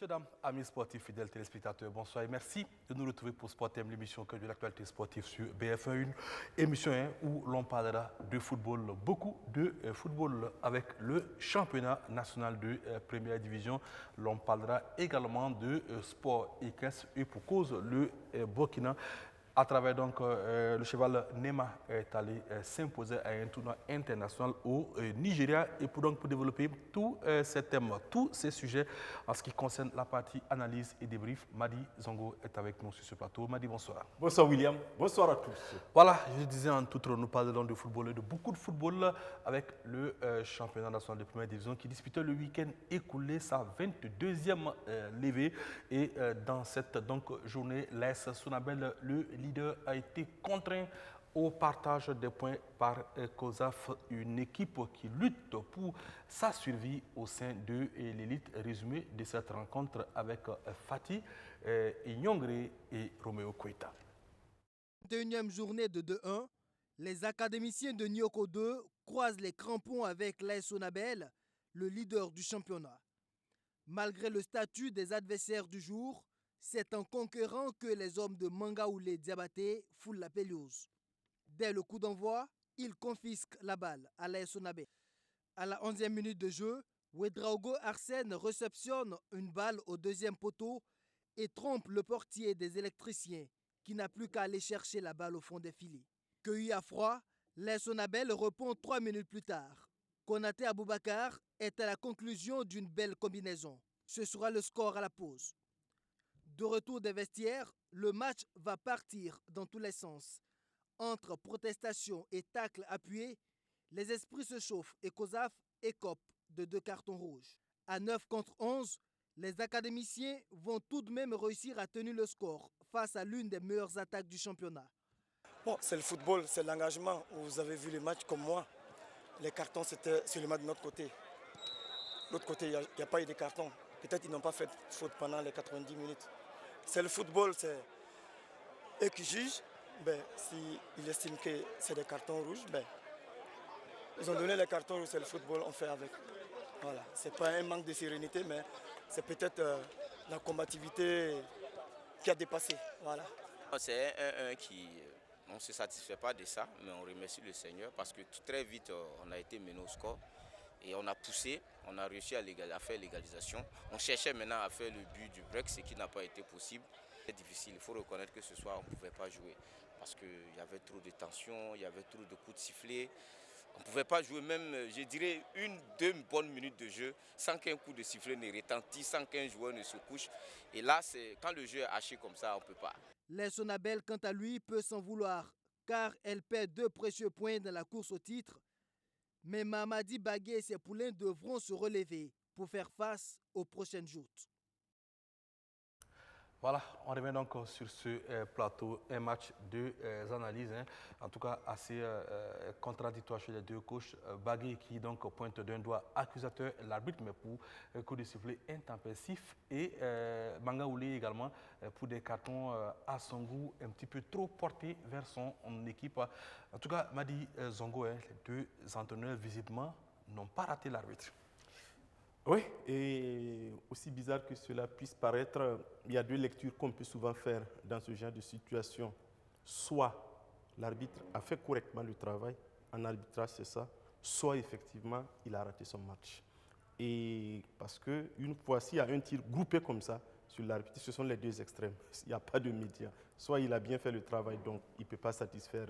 Messieurs, dames, amis sportifs, fidèles téléspectateurs, bonsoir et merci de nous retrouver pour Sportem, l'émission que de l'actualité sportive sur BF1, une émission où l'on parlera de football, beaucoup de football avec le championnat national de première division. L'on parlera également de sport équestre et pour cause le Burkina. À travers donc le cheval Nema est allé s'imposer à un tournoi international au Nigeria et pour développer tous ces thèmes, tous ces sujets en ce qui concerne la partie analyse et débrief, Madi Zongo est avec nous sur ce plateau. Madi, bonsoir. Bonsoir William, bonsoir à tous. Voilà, je disais en tout nous parlerons de football et de beaucoup de football avec le championnat national de première division qui disputait le week-end écoulé sa 22e levée et dans cette journée, l'AS Sonabel, le leader, a été contraint au partage des points par COSAF, une équipe qui lutte pour sa survie au sein de l'élite. Résumé de cette rencontre avec Fatih Inyongre et Roméo Koita. 21e journée de 2-1, les académiciens de Nyoko 2 croisent les crampons avec l'AS Sonabel, le leader du championnat. Malgré le statut des adversaires du jour, c'est en conquérant que les hommes de Mangaoulé Diabaté foulent la pelouse. Dès le coup d'envoi, ils confisquent la balle à l'AS Sonabel. À la 11e minute de jeu, Ouedraogo Arsène réceptionne une balle au deuxième poteau et trompe le portier des électriciens qui n'a plus qu'à aller chercher la balle au fond des filets. Cueilli à froid, l'AS Sonabel répond 3 minutes plus tard. Konaté Aboubakar est à la conclusion d'une belle combinaison. Ce sera le score à la pause. De retour des vestiaires, le match va partir dans tous les sens. Entre protestations et tacles appuyés, les esprits se chauffent et COSAF écope de 2 cartons rouges. À 9 contre 11, les académiciens vont tout de même réussir à tenir le score face à l'une des meilleures attaques du championnat. Bon, c'est le football, c'est l'engagement. Vous avez vu les matchs comme moi. Les cartons, c'était sur le match de notre côté. De l'autre côté, il n'y a pas eu de cartons. Peut-être qu'ils n'ont pas fait de faute pendant les 90 minutes. C'est le football, c'est eux qui jugent. S'ils estiment que c'est des cartons rouges, ils ont donné les cartons rouges, c'est le football, on fait avec. Voilà. Ce n'est pas un manque de sérénité, mais c'est peut-être la combativité qui a dépassé. Voilà. C'est un qui, on ne se satisfait pas de ça, mais on remercie le Seigneur parce que très vite on a été mené au score et on a poussé, on a réussi à faire l'égalisation. On cherchait maintenant à faire le but du break, ce qui n'a pas été possible. C'est difficile, il faut reconnaître que ce soir on ne pouvait pas jouer parce qu'il y avait trop de tension, il y avait trop de coups de sifflet. On ne pouvait pas jouer même, je dirais, 1-2 bonnes minutes de jeu sans qu'un coup de sifflet ne retentisse, sans qu'un joueur ne se couche. Et là, quand le jeu est haché comme ça, on ne peut pas. L'AS Sonabel, quant à lui, peut s'en vouloir car elle perd 2 précieux points dans la course au titre. Mais Mamadi Bagué et ses poulains devront se relever pour faire face aux prochaines joutes. Voilà, on revient donc sur ce plateau, un match de analyses, en tout cas assez contradictoire chez les deux coachs. Bagué qui donc pointe d'un doigt accusateur l'arbitre, mais pour coup de sifflet intempestif, et Mangaoulé également pour des cartons à son goût un petit peu trop portés vers son équipe. En tout cas, Madi Zongo, les deux entraîneurs visiblement n'ont pas raté l'arbitre. Oui, et aussi bizarre que cela puisse paraître, il y a deux lectures qu'on peut souvent faire dans ce genre de situation. Soit l'arbitre a fait correctement le travail, en arbitrage c'est ça, soit effectivement il a raté son match. Et parce qu'une fois, s'il y a un tir groupé comme ça sur l'arbitre, ce sont les deux extrêmes. Il n'y a pas de média. Soit il a bien fait le travail, donc il ne peut pas satisfaire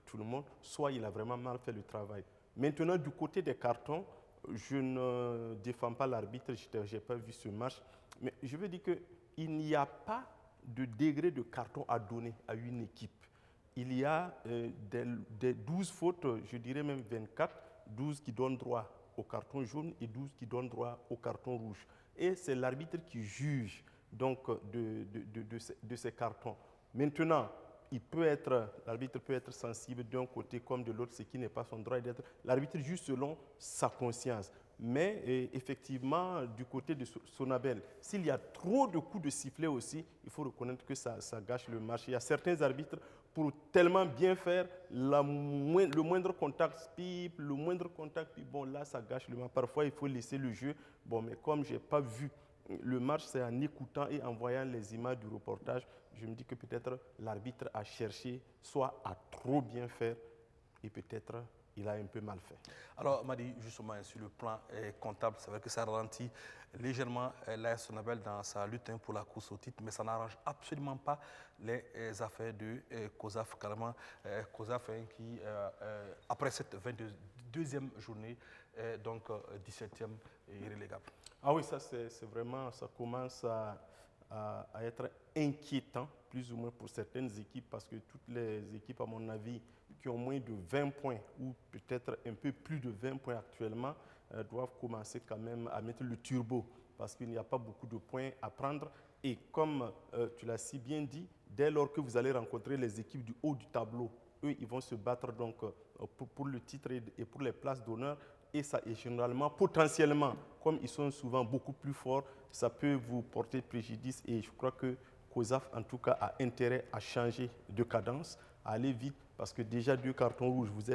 tout le monde, soit il a vraiment mal fait le travail. Maintenant, du côté des cartons, je ne défends pas l'arbitre, je n'ai pas vu ce match, mais je veux dire qu'il n'y a pas de degré de carton à donner à une équipe. Il y a des 12 fautes, je dirais même 24, 12 qui donnent droit au carton jaune et 12 qui donnent droit au carton rouge. Et c'est l'arbitre qui juge donc, de ces cartons. Maintenant, l'arbitre peut être sensible d'un côté comme de l'autre, ce qui n'est pas son droit d'être. L'arbitre juge selon sa conscience. Mais effectivement, du côté de Sonabel, s'il y a trop de coups de sifflet aussi, il faut reconnaître que ça gâche le match. Il y a certains arbitres, pour tellement bien faire, le moindre contact pipe, le moindre contact pipe, bon là, ça gâche le match. Parfois, il faut laisser le jeu. Bon, mais comme je n'ai pas vu le match, c'est en écoutant et en voyant les images du reportage, je me dis que peut-être l'arbitre a cherché soit à trop bien faire et peut-être il a un peu mal fait. Alors, Madi, justement, sur le plan comptable, c'est vrai que ça ralentit légèrement l'AS Sonabel dans sa lutte pour la course au titre, mais ça n'arrange absolument pas les affaires de COSAF, carrément. COSAF qui, après cette 22e journée, donc 17e est relégable. Ah oui, ça c'est vraiment, ça commence à être inquiétant, plus ou moins pour certaines équipes, parce que toutes les équipes, à mon avis, qui ont moins de 20 points, ou peut-être un peu plus de 20 points actuellement, doivent commencer quand même à mettre le turbo, parce qu'il n'y a pas beaucoup de points à prendre. Et comme tu l'as si bien dit, dès lors que vous allez rencontrer les équipes du haut du tableau, eux, ils vont se battre donc pour le titre et pour les places d'honneur. Et ça est généralement, potentiellement, comme ils sont souvent beaucoup plus forts, ça peut vous porter préjudice. Et je crois que COSAF, en tout cas, a intérêt à changer de cadence, à aller vite, parce que déjà 2 cartons rouges, vous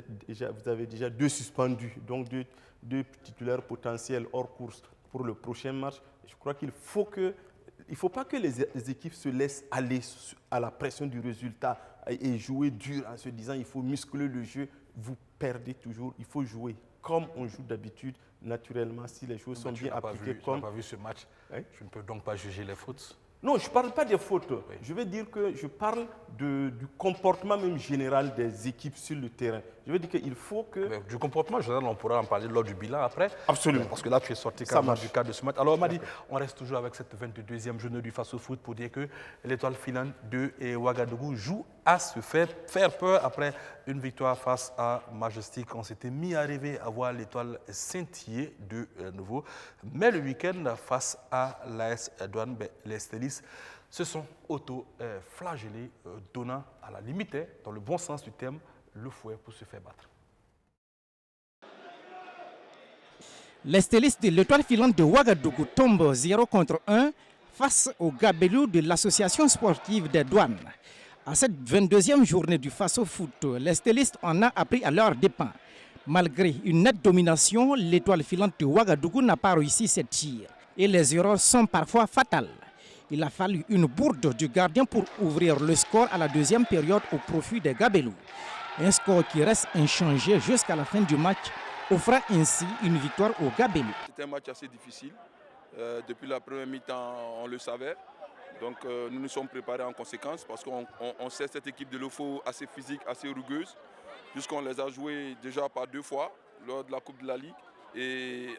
avez déjà 2 suspendus, donc deux titulaires potentiels hors course pour le prochain match. Je crois qu'il faut que... Il ne faut pas que les équipes se laissent aller à la pression du résultat et jouer dur en se disant il faut muscler le jeu. Vous perdez toujours, il faut jouer comme on joue d'habitude, naturellement, si les choses sont bien appliquées. Tu n'as pas vu ce match, hein? Je ne peux donc pas juger les fautes. Non, je ne parle pas des fautes. Oui. Je veux dire que je parle du comportement même général des équipes sur le terrain. Je veux dire qu'il faut que... Mais du comportement général, on pourra en parler lors du bilan après. Absolument. Parce que là, tu es sorti carrément du cadre de ce match. Alors, on m'a dit, on reste toujours avec cette 22e journée du Face au Foot pour dire que l'étoile filante de Ouagadougou joue à se faire peur après une victoire face à Majestic. On s'était mis à rêver à voir l'étoile scintiller de nouveau. Mais le week-end, face à l'AS Douane, les Stelis se sont auto-flagellés, donnant à la limite, dans le bon sens du terme, le fouet pour se faire battre. Les Stelis de l'étoile filante de Ouagadougou tombent 0-1 face au Gabelou de l'association sportive des douanes. À cette 22e journée du Face au Foot, les Stelis en ont appris à leurs dépens. Malgré une nette domination, l'étoile filante de Ouagadougou n'a pas réussi ses tirs et les erreurs sont parfois fatales. Il a fallu une bourde du gardien pour ouvrir le score à la deuxième période au profit des Gabelous. Un score qui reste inchangé jusqu'à la fin du match, offrant ainsi une victoire aux Gabelous. C'était un match assez difficile. Depuis la première mi-temps, on le savait. Donc nous nous sommes préparés en conséquence parce qu'on sait cette équipe de l'OFO assez physique, assez rugueuse, puisqu'on les a joués déjà par 2 fois lors de la Coupe de la Ligue et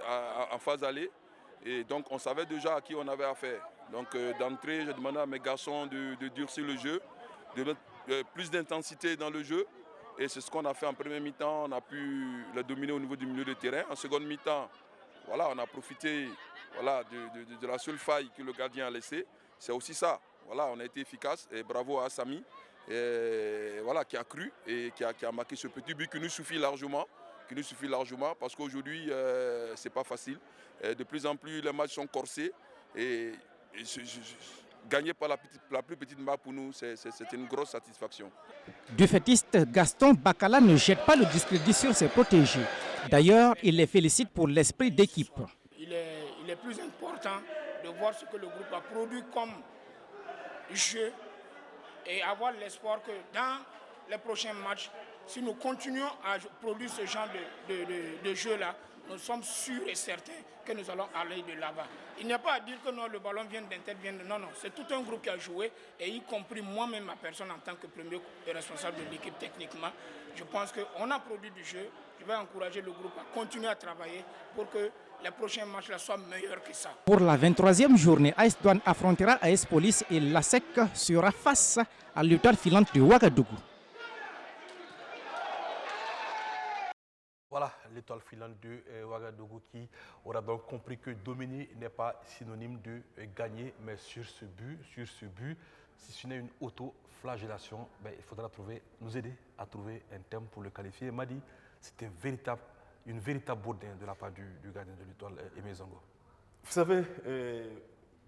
en phase aller. Et donc on savait déjà à qui on avait affaire. Donc d'entrée, j'ai demandé à mes garçons de durcir le jeu, de mettre plus d'intensité dans le jeu. Et c'est ce qu'on a fait en première mi-temps. On a pu le dominer au niveau du milieu de terrain. En seconde mi-temps, voilà, on a profité de la seule faille que le gardien a laissée. C'est aussi ça. Voilà, on a été efficace. Et bravo à Samy qui a cru et qui a marqué ce petit but qui nous suffit largement. Parce qu'aujourd'hui, ce n'est pas facile. De plus en plus, les matchs sont corsés. Et gagner par la plus petite marque pour nous, c'est une grosse satisfaction. Du fétiste, Gaston Bakala ne jette pas le discrédit sur ses protégés. D'ailleurs, il les félicite pour l'esprit d'équipe. Il est plus important de voir ce que le groupe a produit comme jeu et avoir l'espoir que dans les prochains matchs, si nous continuons à produire ce genre de jeu-là, nous sommes sûrs et certains que nous allons aller de là-bas. Il n'y a pas à dire que non, le ballon vient d'un tel, non, c'est tout un groupe qui a joué, et y compris moi-même, ma personne en tant que premier responsable de l'équipe techniquement. Je pense qu'on a produit du jeu. Je vais encourager le groupe à continuer à travailler pour que les prochains matchs là soient meilleurs que ça. Pour la 23e journée, AS Douane affrontera AS Police et l'ASEC sera face à l'étoile filante de Ouagadougou. Voilà, l'étoile filante de Ouagadougou qui aura donc compris que dominer n'est pas synonyme de gagner, mais sur ce but, si ce n'est une auto-flagellation, il faudra nous aider à trouver un terme pour le qualifier. Il m'a dit c'était une véritable bourdin de la part du gardien de l'étoile, Aimé Zongo. Vous savez,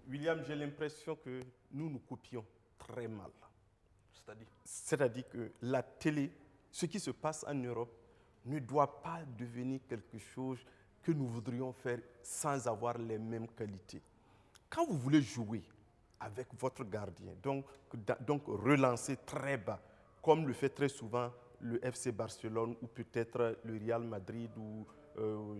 William, j'ai l'impression que nous copions très mal. C'est-à-dire que la télé, ce qui se passe en Europe, ne doit pas devenir quelque chose que nous voudrions faire sans avoir les mêmes qualités. quand vous voulez jouer avec votre gardien, donc relancer très bas, comme le fait très souvent le FC Barcelone ou peut-être le Real Madrid ou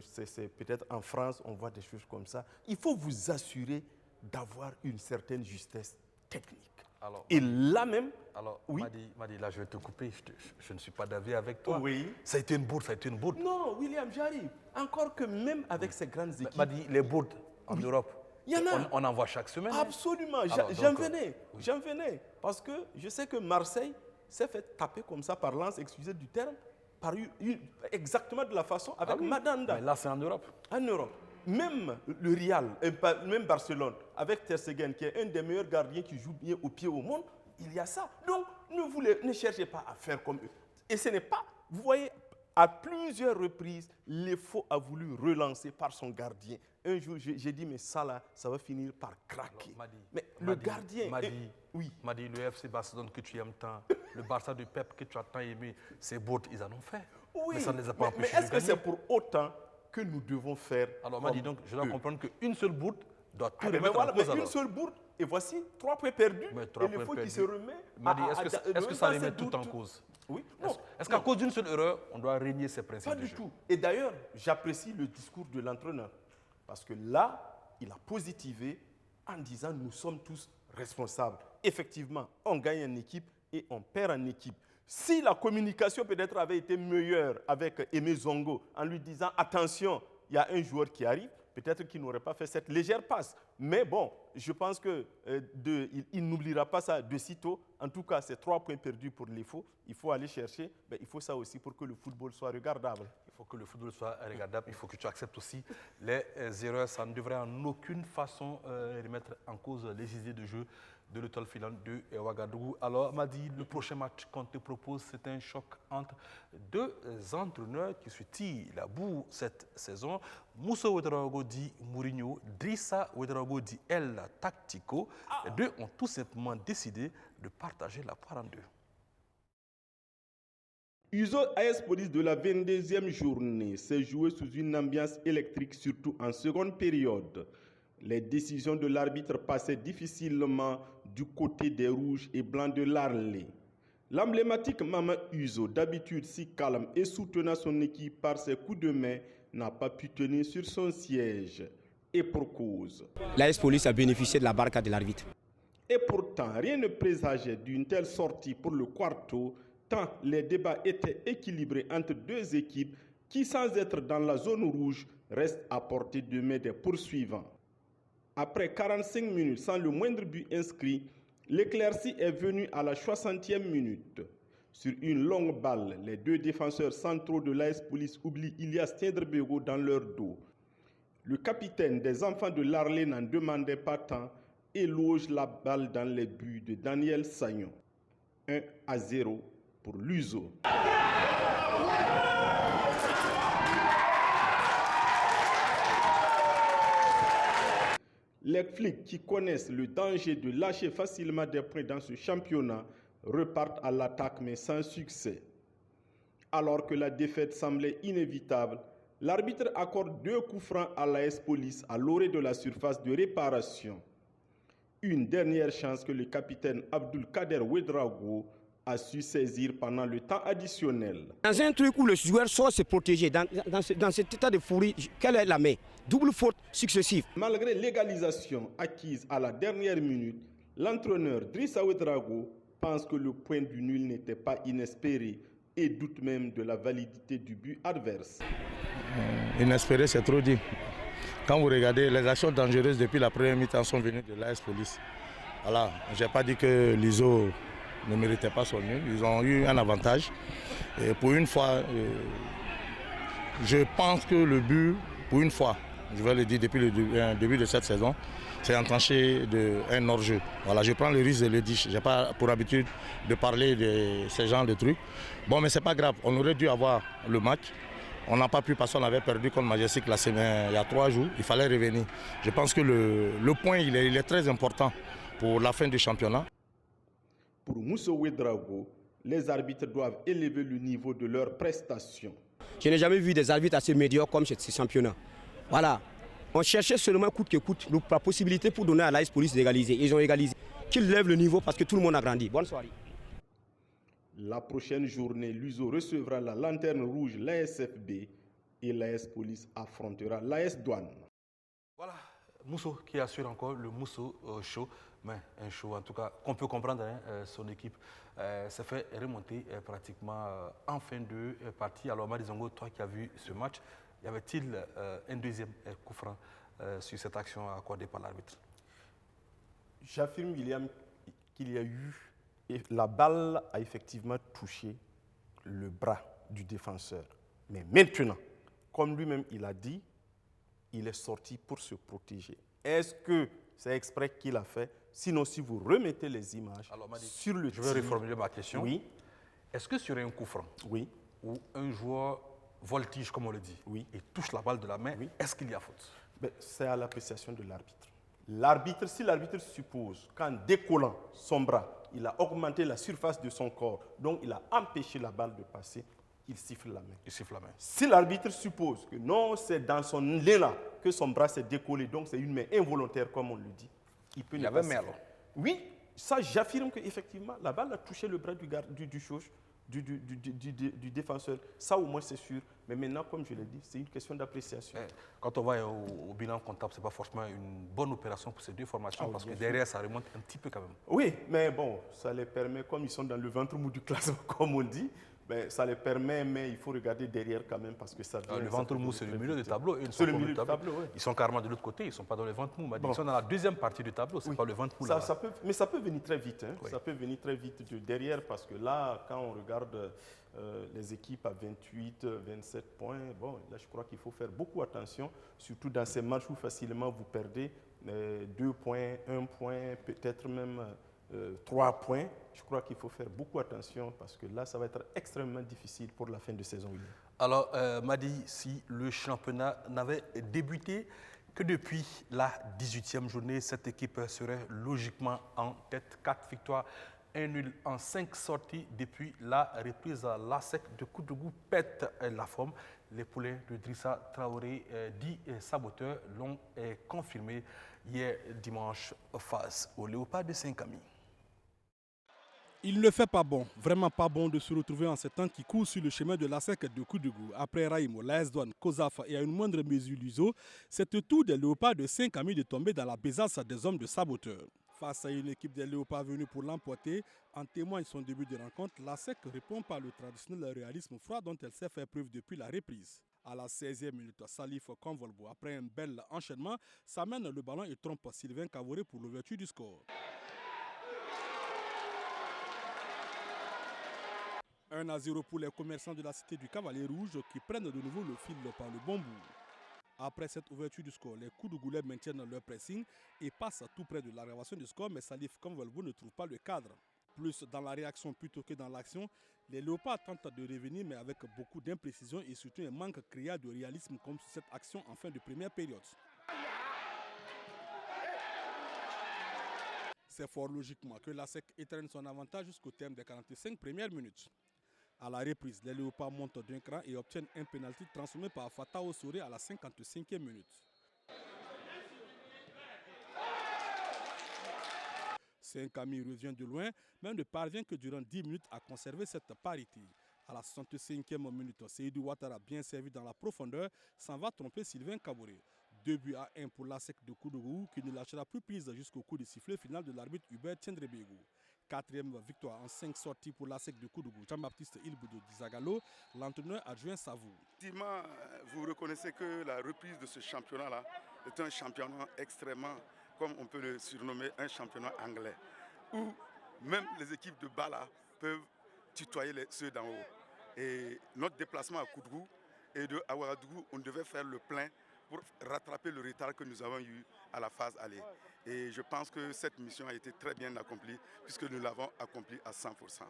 c'est peut-être en France, on voit des choses comme ça. Il faut vous assurer d'avoir une certaine justesse technique. Alors, et là même... Alors, oui. Madi, là, je vais te couper. Je ne suis pas d'avis avec toi. Oui. Ça a été une bourde, Non, William, j'arrive. Encore que même avec ces grandes équipes... Madi, les bourdes en Europe, il y en a. On en voit chaque semaine. Absolument. J'en venais. Parce que je sais que Marseille s'est fait taper comme ça par Lens, excusez du terme, exactement de la façon avec Mandanda. Mais là, c'est en Europe. En Europe. Même le Real, même Barcelone, avec Ter Stegen, qui est un des meilleurs gardiens qui joue bien au pied au monde, il y a ça. Donc, ne cherchez pas à faire comme eux. Et ce n'est pas, vous voyez, à plusieurs reprises, l'EFO a voulu relancer par son gardien. Un jour, j'ai dit, mais ça là, ça va finir par craquer. Alors, le gardien... Madi, le FC Barcelone que tu aimes tant, le Barça de Pep que tu as tant aimé, ces bourdes, ils en ont fait. Oui, mais ça ne les a pas empêchés mais est-ce que c'est pour autant que nous devons faire... Alors, Madi, donc, je dois comprendre qu'une seule bourde doit tout remettre en cause. Une seule bourde, et voici 3 points perdus, et le faut qui se remet... Madi, est-ce que ça remet tout en cause? Oui. Non. Est-ce qu'à cause d'une seule erreur, on doit régner ces principes? Pas du tout. Et d'ailleurs, j'apprécie le discours de l'entraîneur. Parce que là, il a positivé en disant nous sommes tous responsables. Effectivement, on gagne en équipe et on perd en équipe. Si la communication peut-être avait été meilleure avec Aimé Zongo en lui disant attention, il y a un joueur qui arrive, peut-être qu'il n'aurait pas fait cette légère passe. Mais bon, je pense qu'il n'oubliera pas ça de sitôt. En tout cas, c'est 3 points perdus pour les faux. Il faut aller chercher. Mais il faut ça aussi pour que le football soit regardable. Il faut que le football soit regardable. Il faut que tu acceptes aussi les erreurs. Ça ne devrait en aucune façon remettre en cause les idées de jeu de l'étoile filante de Ouagadougou. Alors, Madi, le prochain match qu'on te propose, c'est un choc entre deux entraîneurs qui se tirent la boue cette saison. Moussa Ouedraogo dit Mourinho, Drissa Ouedraogo dit El Tactico. Les deux ont tout simplement décidé de partager la poire en deux. Uzo AS Police de la 22e journée s'est joué sous une ambiance électrique, surtout en seconde période. Les décisions de l'arbitre passaient difficilement du côté des rouges et blancs de l'Arlé. L'emblématique Mama Uzo, d'habitude si calme et soutenant son équipe par ses coups de main, n'a pas pu tenir sur son siège. Et pour cause. L'AS Police a bénéficié de la barca de l'arbitre. Et pourtant, rien ne présageait d'une telle sortie pour le Quarto, tant les débats étaient équilibrés entre deux équipes qui, sans être dans la zone rouge, restent à portée de main des poursuivants. Après 45 minutes sans le moindre but inscrit, l'éclaircie est venue à la 60e minute. Sur une longue balle, les deux défenseurs centraux de l'AS Police oublient Ilias Tiendrebego dans leur dos. Le capitaine des enfants de l'Arlé n'en demandait pas tant et loge la balle dans les buts de Daniel Sagnon. 1-0 pour l'USO. Les flics qui connaissent le danger de lâcher facilement des points dans ce championnat repartent à l'attaque mais sans succès. Alors que la défaite semblait inévitable, l'arbitre accorde 2 coups francs à l'AS Police à l'orée de la surface de réparation. Une dernière chance que le capitaine Abdul Kader Ouedraogo a su saisir pendant le temps additionnel. Dans un truc où le joueur sort se protéger, dans cet état de furie, quelle est la main? Double faute successive. Malgré l'égalisation acquise à la dernière minute, l'entraîneur Drissa Ouedraogo pense que le point du nul n'était pas inespéré et doute même de la validité du but adverse. Inespéré, c'est trop dit. Quand vous regardez, les actions dangereuses depuis la première mi-temps sont venues de l'AS Police. Voilà, je n'ai pas dit que l'ISO ne méritait pas son nul. Ils ont eu un avantage. Et pour une fois, je pense que le but, pour une fois, je vais le dire depuis le début de cette saison, c'est entranché d'un hors-jeu. Voilà, je prends le risque de le dire. Je n'ai pas pour habitude de parler de ce genre de trucs. Bon, mais ce n'est pas grave. On aurait dû avoir le match. On n'a pas pu parce qu'on avait perdu contre Majestic la semaine, il y a 3 jours. Il fallait revenir. Je pense que le point, il est très important pour la fin du championnat. Pour Moussa Ouedraogo, les arbitres doivent élever le niveau de leurs prestations. Je n'ai jamais vu des arbitres assez médiocres comme ce championnat. Voilà. On cherchait seulement coûte que coûte la possibilité pour donner à l'AS Police d'égaliser. Ils ont égalisé. Qu'ils lèvent le niveau parce que tout le monde a grandi. Bonne soirée. La prochaine journée, l'USO recevra la Lanterne Rouge, l'ASFB, et l'AS Police affrontera l'AS Douane. Voilà, Mousso qui assure encore le Mousso Show, mais un show en tout cas qu'on peut comprendre, hein, son équipe s'est fait remonter pratiquement en fin de partie. Alors Madi Zongo, toi qui as vu ce match, y avait-il un deuxième coup franc sur cette action accordée par l'arbitre? J'affirme, William, qu'il y a eu, et la balle a effectivement touché le bras du défenseur. Mais maintenant, comme lui-même il a dit, il est sorti pour se protéger. Est-ce que c'est exprès qu'il a fait? Sinon, si vous remettez les images sur le Je vais reformuler ma question. Oui. Est-ce que sur un coup franc, oui, où un joueur voltige, comme on le dit, oui, et touche la balle de la main, est-ce qu'il y a faute? C'est à l'appréciation de l'arbitre. L'arbitre, si l'arbitre suppose qu'en décollant son bras, il a augmenté la surface de son corps, donc il a empêché la balle de passer, il siffle la main. Il siffle la main. Si l'arbitre suppose que non, c'est dans son élan que son bras s'est décollé, donc c'est une main involontaire, comme on le dit, il peut il ne avait pas main siffler. alors? Oui, ça j'affirme qu'effectivement, la balle a touché le bras du défenseur. Ça au moins c'est sûr. Mais maintenant, comme je l'ai dit, c'est une question d'appréciation. Quand on va au bilan comptable, ce n'est pas forcément une bonne opération pour ces deux formations, parce que derrière, ça remonte un petit peu quand même. Oui, mais bon, ça les permet, comme ils sont dans le ventre mou du classement, comme on dit, ben, ça les permet, mais il faut regarder derrière quand même, parce que ça vient... Le ventre mou, c'est le milieu du tableau. C'est le milieu du tableau, oui. Ils sont carrément de l'autre côté, ils ne sont pas dans le ventre mou. Ils sont dans la deuxième partie du tableau, ce n'est pas le ventre mou. Mais ça peut venir très vite. Hein. Oui. Ça peut venir très vite de derrière, parce que là, quand on regarde les équipes à 28, 27 points, bon, là, je crois qu'il faut faire beaucoup attention, surtout dans ces matchs où facilement vous perdez 2 points, 1 point, peut-être même 3 points. Je crois qu'il faut faire beaucoup attention, parce que là, ça va être extrêmement difficile pour la fin de saison. Alors, Madi, si le championnat n'avait débuté que depuis la 18e journée, cette équipe serait logiquement en tête. 4 victoires, 1 nul en 5 sorties depuis la reprise à l'ASEC de Koudougou pète la forme. Les poulains de Drissa Traoré, dit saboteur, l'ont confirmé hier dimanche face au Léopard de Saint-Camille. Il ne fait pas bon, vraiment pas bon de se retrouver en ces temps qui courent sur le chemin de l'ASEC de Koudougou. Après Raïmo, l'AS Douane, Kozaf et à une moindre mesure l'USO, c'est au tour des Léopards de Saint-Camille de tomber dans la besace des hommes de saboteurs. Face à une équipe des Léopards venue pour l'emporter, en témoigne son début de rencontre, l'ASEC répond par le traditionnel réalisme froid dont elle s'est fait preuve depuis la reprise. À la 16e minute, Salif Convolbo, après un bel enchaînement, s'amène le ballon et trompe Sylvain Cavoré pour l'ouverture du score. 1-0 pour les commerçants de la cité du Cavalier Rouge qui prennent de nouveau le fil par le bon bout. Après cette ouverture du score, les Koudougouais maintiennent leur pressing et passent tout près de l'aggravation du score, mais Salif Convolbo ne trouve pas le cadre. Plus dans la réaction plutôt que dans l'action, les Léopards tentent de revenir mais avec beaucoup d'imprécision et surtout un manque criard de réalisme comme sur cette action en fin de première période. C'est fort logiquement que l'ASEC étreigne son avantage jusqu'au terme des 45 premières minutes. À la reprise, les Léopards montent d'un cran et obtiennent un pénalty transformé par Fatao Souré à la 55e minute. Saint-Camille revient de loin, mais ne parvient que durant 10 minutes à conserver cette parité. À la 65e minute, Seydou Ouattara, bien servi dans la profondeur, s'en va tromper Sylvain Cavoré. 2-1 pour l'ASEC de Koudougou qui ne lâchera plus prise jusqu'au coup de sifflet final de l'arbitre Hubert Tiendrebego. 4e victoire en 5 sorties pour l'ASEC de Koudougou. Jean-Baptiste Ilboudou Dizagalo, l'entraîneur adjoint Savou. Effectivement, vous reconnaissez que la reprise de ce championnat-là est un championnat extrêmement, comme on peut le surnommer, un championnat anglais, où même les équipes de bas là peuvent tutoyer ceux d'en haut. Et notre déplacement à Koudougou et de Ouagadougou, on devait faire le plein pour rattraper le retard que nous avons eu à la phase aller. Et je pense que cette mission a été très bien accomplie puisque nous l'avons accomplie à 100%.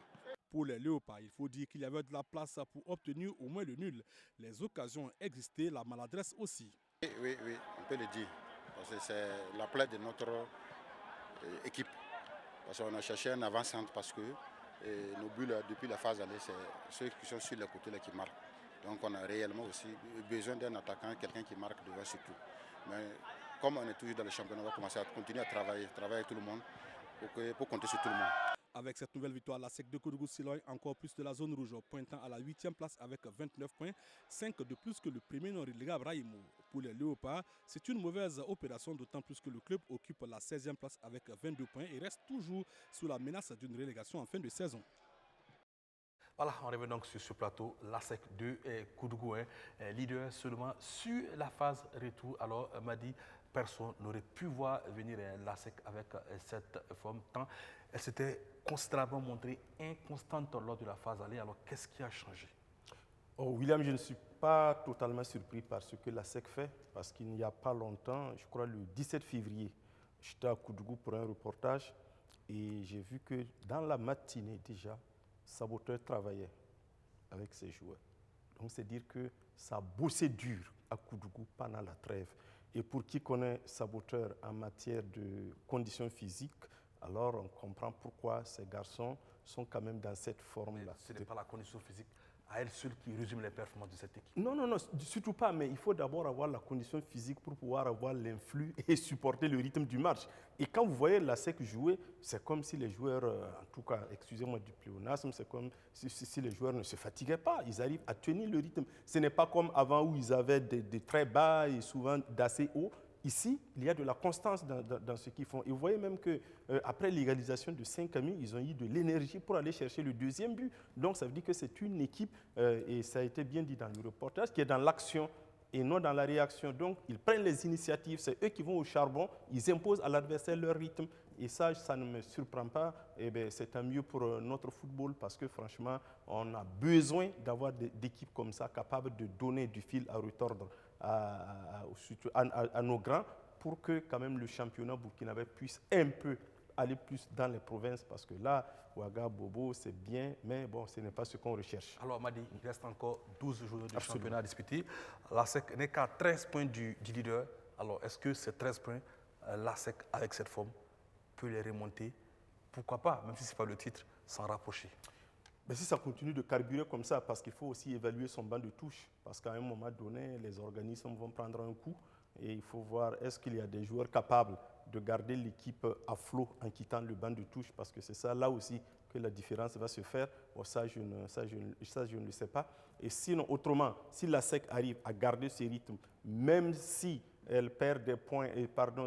Pour les Léopards, il faut dire qu'il y avait de la place pour obtenir au moins le nul. Les occasions ont existé, la maladresse aussi. Oui, on peut le dire. Parce que c'est la plaie de notre équipe. Parce qu'on a cherché un avant-centre parce que nos buts depuis la phase aller, c'est ceux qui sont sur les côtés là, qui marquent. Donc on a réellement aussi besoin d'un attaquant, quelqu'un qui marque devant surtout. Mais comme on est toujours dans le championnat, on va commencer à continuer à travailler avec tout le monde pour compter sur tout le monde. Avec cette nouvelle victoire, la SEC de Koudougou s'éloigne encore plus de la zone rouge, pointant à la 8e place avec 29 points, 5 de plus que le premier non relégable Raïmo. Pour les Léopards, c'est une mauvaise opération, d'autant plus que le club occupe la 16e place avec 22 points et reste toujours sous la menace d'une relégation en fin de saison. Voilà, on revient donc sur ce plateau, la SEC de Koudougou, leader seulement sur la phase retour. Alors, Madi, personne n'aurait pu voir venir la SEC avec cette forme, tant elle s'était considérablement montrée inconstante lors de la phase aller. Alors, qu'est-ce qui a changé? William, je ne suis pas totalement surpris par ce que la SEC fait, parce qu'il n'y a pas longtemps, je crois le 17 février, j'étais à Koudougou pour un reportage et j'ai vu que dans la matinée déjà, Saboteur travaillait avec ses joueurs. Donc c'est dire que ça a bossé dur à Koudougou pendant la trêve. Et pour qui connaît Saboteur en matière de conditions physiques, alors on comprend pourquoi ces garçons sont quand même dans cette forme-là. Ce n'est pas la condition physique à elle seule qui résume les performances de cette équipe. Non, surtout pas, mais il faut d'abord avoir la condition physique pour pouvoir avoir l'influx et supporter le rythme du match. Et quand vous voyez la SEC jouer, c'est comme si les joueurs, en tout cas, excusez-moi du pléonasme, c'est comme si les joueurs ne se fatiguaient pas. Ils arrivent à tenir le rythme. Ce n'est pas comme avant où ils avaient des très bas et souvent d'assez hauts. Ici, il y a de la constance dans ce qu'ils font. Et vous voyez même qu'après l'égalisation de Saint-Camille, ils ont eu de l'énergie pour aller chercher le deuxième but. Donc ça veut dire que c'est une équipe, et ça a été bien dit dans le reportage, qui est dans l'action et non dans la réaction. Donc ils prennent les initiatives, c'est eux qui vont au charbon, ils imposent à l'adversaire leur rythme. Et ça ne me surprend pas. Eh bien, c'est tant mieux pour notre football parce que franchement, on a besoin d'avoir d'équipes comme ça capables de donner du fil à retordre à nos grands pour que quand même le championnat burkinabé puisse un peu aller plus dans les provinces parce que là, Ouaga, Bobo, c'est bien, mais bon, ce n'est pas ce qu'on recherche. Alors, Madi, il reste encore 12 jours de championnat à disputer. La SEC n'est qu'à 13 points du leader. Alors, est-ce que ces 13 points, la SEC, avec cette forme, peut les remonter? Pourquoi pas, même si ce n'est pas le titre, s'en rapprocher? Mais si ça continue de carburer comme ça, parce qu'il faut aussi évaluer son banc de touche, parce qu'à un moment donné, les organismes vont prendre un coup et il faut voir est-ce qu'il y a des joueurs capables de garder l'équipe à flot en quittant le banc de touche, parce que c'est ça là aussi que la différence va se faire. Bon, ça, je ne le sais pas. Et sinon, autrement, si la SEC arrive à garder ce rythme, même si elle perd des points,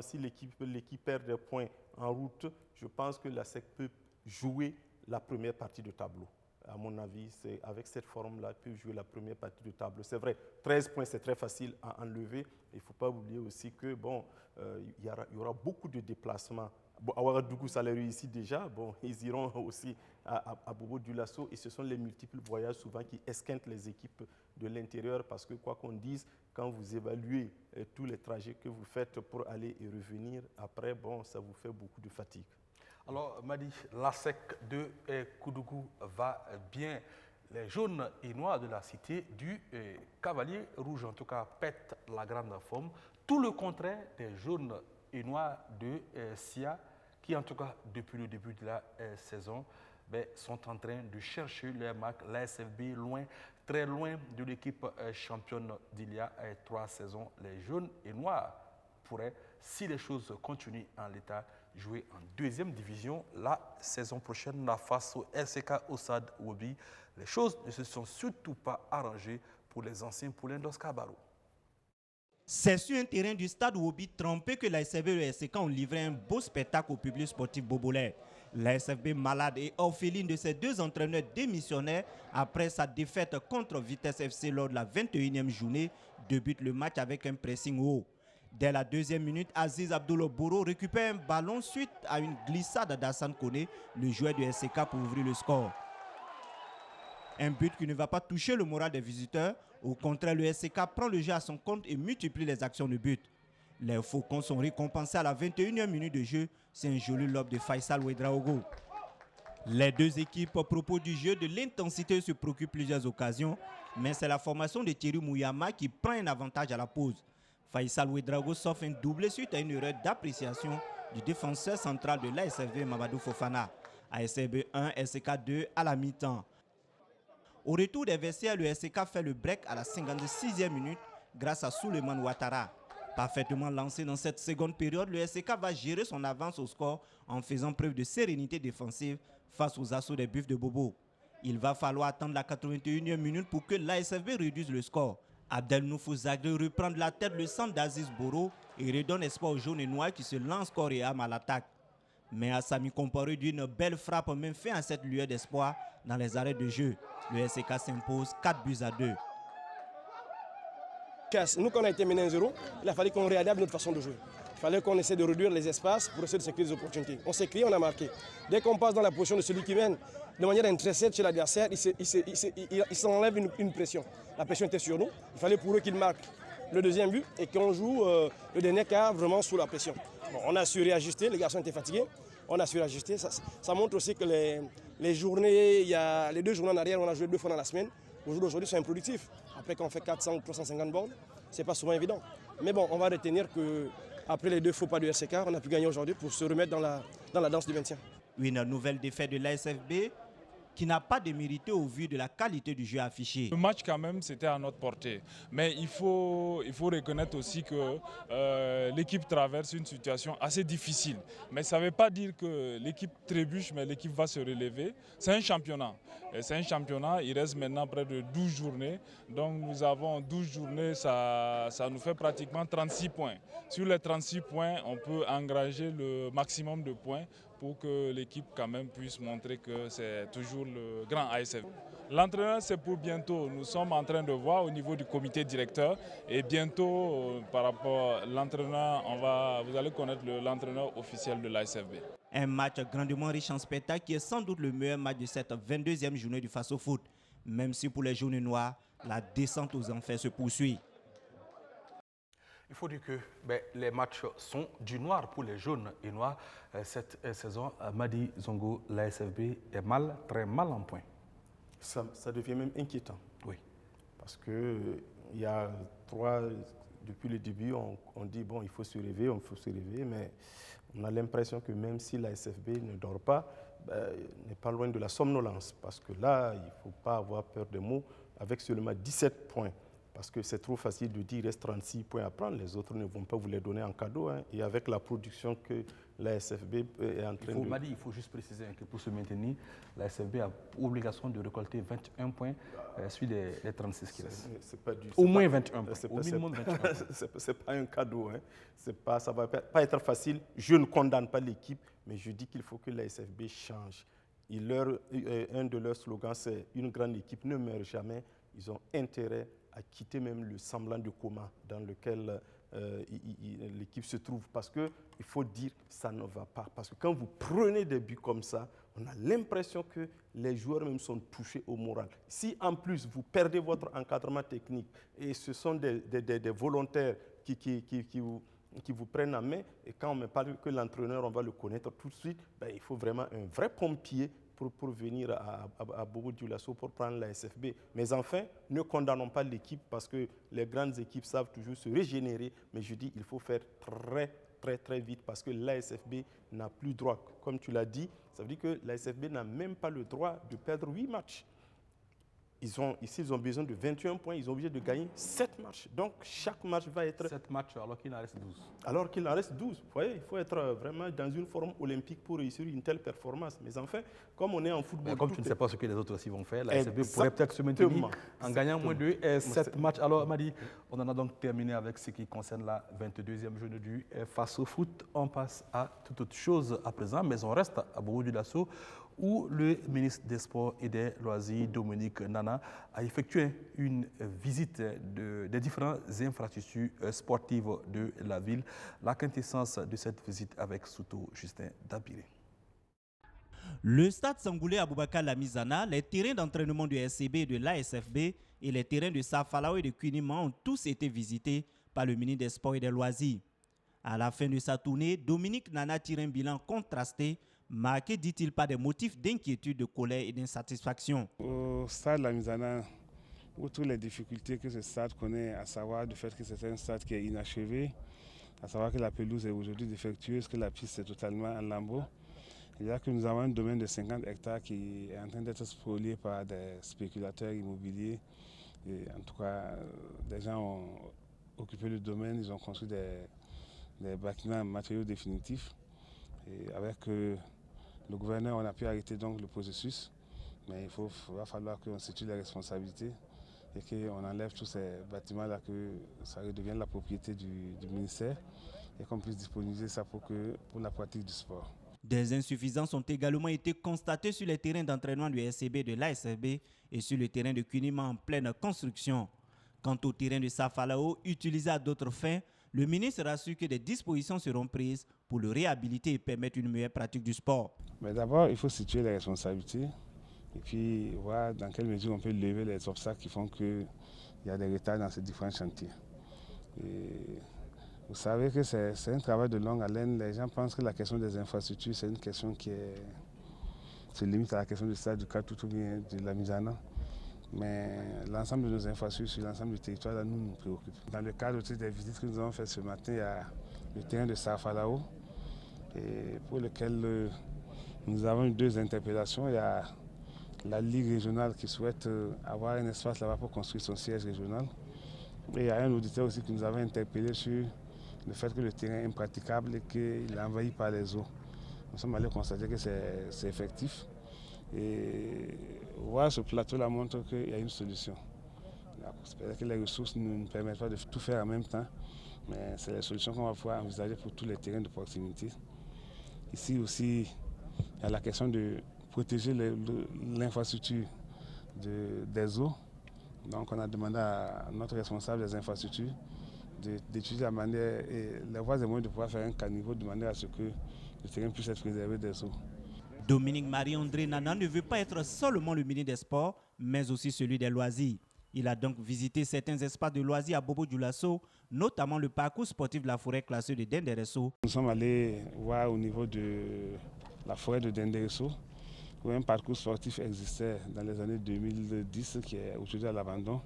si l'équipe perd des points en route, je pense que la SEC peut jouer la première partie de tableau. À mon avis, avec cette forme-là, peut jouer la première partie de tableau. C'est vrai, 13 points, c'est très facile à enlever. Il ne faut pas oublier aussi que il y aura beaucoup de déplacements. Bon, à Ouagadougou, ça les réussit déjà. Bon, ils iront aussi à Bobo Dioulasso et ce sont les multiples voyages souvent qui esquintent les équipes de l'intérieur parce que quoi qu'on dise, quand vous évaluez tous les trajets que vous faites pour aller et revenir, après, bon, ça vous fait beaucoup de fatigue. Alors, Madi, la SEC de Koudougou va bien. Les jaunes et noirs de la cité du Cavalier Rouge, en tout cas, pètent la grande forme. Tout le contraire des jaunes et noirs de Sia, qui, en tout cas, depuis le début de la saison, sont en train de chercher leur marque. La SFB, loin, très loin de l'équipe championne d'il y a 3 saisons. Les jaunes et noirs pourraient, si les choses continuent en l'état, jouer en 2e division la saison prochaine face au LCK Ossad Ouobi. Les choses ne se sont surtout pas arrangées pour les anciens poulains d'Oscar Barrow. C'est sur un terrain du stade Ouobi trempé que la SFB et le LCK ont livré un beau spectacle au public sportif bobolais. La SFB malade et orpheline de ses 2 entraîneurs démissionnaires après sa défaite contre Vitesse FC lors de la 21e journée débute le match avec un pressing haut. Dès la 2e minute, Aziz Abdoul Boro récupère un ballon suite à une glissade d'Hassan Kone, le joueur du SCK, pour ouvrir le score. Un but qui ne va pas toucher le moral des visiteurs. Au contraire, le SCK prend le jeu à son compte et multiplie les actions de but. Les Faucons sont récompensés à la 21e minute de jeu. C'est un joli lob de Faisal Ouedraogo. Les 2 équipes proposent du jeu, de l'intensité, se procurent plusieurs occasions. Mais c'est la formation de Thierry Mouyama qui prend un avantage à la pause. Faisal Ouedraogo s'offre un doublé suite à une erreur d'appréciation du défenseur central de l'ASFB, Mamadou Fofana. ASFB 1, SCK 2 à la mi-temps. Au retour des vestiaires, le SCK fait le break à la 56e minute grâce à Souleymane Ouattara. Parfaitement lancé dans cette seconde période, le SCK va gérer son avance au score en faisant preuve de sérénité défensive face aux assauts des Buffs de Bobo. Il va falloir attendre la 81e minute pour que l'ASFB réduise le score. Abdel Noufou Zagré reprend de la tête le centre d'Aziz Boro et redonne espoir aux jaunes et noirs qui se lancent corps et âme à l'attaque. Mais Assami comparé d'une belle frappe met fin à cette lueur d'espoir dans les arrêts de jeu. Le SCK s'impose 4-2. Nous, quand on a été mené 1-0, il a fallu qu'on réadapte notre façon de jouer. Il fallait qu'on essaie de réduire les espaces pour essayer de se créer des opportunités. On s'est créé, on a marqué. Dès qu'on passe dans la position de celui qui mène, de manière intéressante chez l'adversaire, il s'enlève une pression. La pression était sur nous. Il fallait pour eux qu'ils marquent le deuxième but et qu'on joue le dernier quart vraiment sous la pression. Bon, on a su réajuster, les garçons étaient fatigués. On a su réajuster. Ça montre aussi que les journées, les 2 journées en arrière, on a joué 2 fois dans la semaine. Aujourd'hui, c'est improductif. Après, quand on fait 400 ou 350 bornes, ce n'est pas souvent évident. Mais bon, on va retenir qu'après les 2 faux pas du RCK, on a pu gagner aujourd'hui pour se remettre dans la danse du maintien. Une nouvelle défaite de l'ASFB qui n'a pas démérité au vu de la qualité du jeu affiché. Le match quand même c'était à notre portée, mais il faut reconnaître aussi que l'équipe traverse une situation assez difficile. Mais ça ne veut pas dire que l'équipe trébuche, mais l'équipe va se relever. C'est un championnat. C'est un championnat, il reste maintenant près de 12 journées. Donc nous avons 12 journées, ça nous fait pratiquement 36 points. Sur les 36 points, on peut engranger le maximum de points pour que l'équipe quand même puisse montrer que c'est toujours le grand ASF. L'entraîneur, c'est pour bientôt. Nous sommes en train de voir au niveau du comité directeur et bientôt, par rapport à l'entraîneur, vous allez connaître l'entraîneur officiel de l'ASFB. Un match grandement riche en spectacle qui est sans doute le meilleur match de cette 22e journée du Faso Foot. Même si pour les jaunes et noirs, la descente aux enfers se poursuit. Il faut dire que les matchs sont du noir pour les jaunes et noirs. Cette saison, Madi Zongo, l'ASFB est très mal en point. Ça devient même inquiétant. Oui. Parce qu'il y a depuis le début, on dit bon, il faut se réveiller, mais on a l'impression que même si l'ASFB ne dort pas, n'est pas loin de la somnolence. Parce que là, il ne faut pas avoir peur des mots, avec seulement 17 points. Parce que c'est trop facile de dire qu'il reste 36 points à prendre, les autres ne vont pas vous les donner en cadeau. Hein. Et avec la production que la SFB est en train de... Il faut juste préciser que pour se maintenir, la SFB a obligation de récolter 21 points suite les 36 qui restent. Au moins 21 points, au minimum 21 points. Ce n'est pas un cadeau, hein. Ça ne va pas être facile. Je ne condamne pas l'équipe, mais je dis qu'il faut que la SFB change. Un de leurs slogans, c'est « Une grande équipe ne meurt jamais ». Ils ont intérêt à quitter même le semblant de coma dans lequel l'équipe se trouve. Parce qu'il faut dire que ça ne va pas. Parce que quand vous prenez des buts comme ça, on a l'impression que les joueurs même sont touchés au moral. Si en plus vous perdez votre encadrement technique et ce sont des volontaires qui vous prennent en main, et quand on me parle que l'entraîneur, on va le connaître tout de suite, il faut vraiment un vrai pompier pour venir à Bobo Dioulasso pour prendre la SFB. Mais enfin, ne condamnons pas l'équipe parce que les grandes équipes savent toujours se régénérer. Mais je dis, il faut faire très vite parce que la SFB n'a plus droit. Comme tu l'as dit, ça veut dire que la SFB n'a même pas le droit de perdre 8 matchs. Ici, ils ont besoin de 21 points, ils sont obligés de gagner 7 matchs. Donc, chaque match va être... 7 matchs alors qu'il en reste 12. Alors qu'il en reste 12. Vous voyez, il faut être vraiment dans une forme olympique pour réussir une telle performance. Mais enfin, comme on est en football... Comme tu ne sais pas ce que les autres aussi vont faire, la SFB pourrait peut-être se maintenir en gagnant moins de 7 matchs. Alors, Madi, on en a donc terminé avec ce qui concerne la 22e journée du Faso Foot. On passe à toute autre chose à présent, mais on reste à Bobo Dioulasso, où le ministre des Sports et des Loisirs, Dominique Nana, a effectué une visite des différentes infrastructures sportives de la ville. La quintessence de cette visite avec Souto Justin Dabiré. Le stade Sangoulé Aboubakar Lamizana, les terrains d'entraînement du SCB et de l'ASFB et les terrains de Safalao et de Kunima ont tous été visités par le ministre des Sports et des Loisirs. À la fin de sa tournée, Dominique Nana tire un bilan contrasté, marqué, dit-il, par des motifs d'inquiétude, de colère et d'insatisfaction. Au stade Lamizana, outre les difficultés que ce stade connaît, à savoir du fait que c'est un stade qui est inachevé, à savoir que la pelouse est aujourd'hui défectueuse, que la piste est totalement en lambeaux, il y a que nous avons un domaine de 50 hectares qui est en train d'être spolié par des spéculateurs immobiliers. Et en tout cas, des gens ont occupé le domaine, ils ont construit des bâtiments matériaux définitifs. Et avec le gouverneur, on a pu arrêter donc le processus. Mais va falloir qu'on situe les responsabilités et qu'on enlève tous ces bâtiments-là, que ça redevienne la propriété du ministère et qu'on puisse disponibiliser ça pour la pratique du sport. Des insuffisances ont également été constatées sur les terrains d'entraînement du SCB de l'ASFB et sur le terrain de Kunima en pleine construction. Quant au terrain de Safalao, utilisé à d'autres fins, le ministre rassure que des dispositions seront prises pour le réhabiliter et permettre une meilleure pratique du sport. Mais d'abord, il faut situer les responsabilités et puis voir dans quelle mesure on peut lever les obstacles qui font qu'il y a des retards dans ces différents chantiers. Et vous savez que c'est un travail de longue haleine. Les gens pensent que la question des infrastructures, c'est une question qui se limite à la question du stade du Katou ou bien de la Misana. Mais l'ensemble de nos infrastructures sur l'ensemble du territoire là, nous préoccupe. Dans le cadre aussi des visites que nous avons faites ce matin, il y a le terrain de Safalao, et pour lequel nous avons eu 2 interpellations. Il y a la Ligue régionale qui souhaite avoir un espace là-bas pour construire son siège régional. Et il y a un auditeur aussi qui nous avait interpellé sur le fait que le terrain est impraticable et qu'il est envahi par les eaux. Nous sommes allés constater que c'est effectif. Et voir ce plateau-là montre qu'il y a une solution. C'est-à-dire que les ressources ne nous permettent pas de tout faire en même temps, mais c'est la solution qu'on va pouvoir envisager pour tous les terrains de proximité. Ici aussi, il y a la question de protéger l'infrastructure des eaux. Donc on a demandé à notre responsable des infrastructures d'étudier la manière et les voies et moyens de pouvoir faire un caniveau de manière à ce que le terrain puisse être préservé des eaux. Dominique Marie-André Nana ne veut pas être seulement le ministre des Sports, mais aussi celui des loisirs. Il a donc visité certains espaces de loisirs à Bobo-Dioulasso, notamment le parcours sportif de la forêt classée de Denderesso. Nous sommes allés voir au niveau de la forêt de Denderesso, où un parcours sportif existait dans les années 2010, qui est aujourd'hui à l'abandon.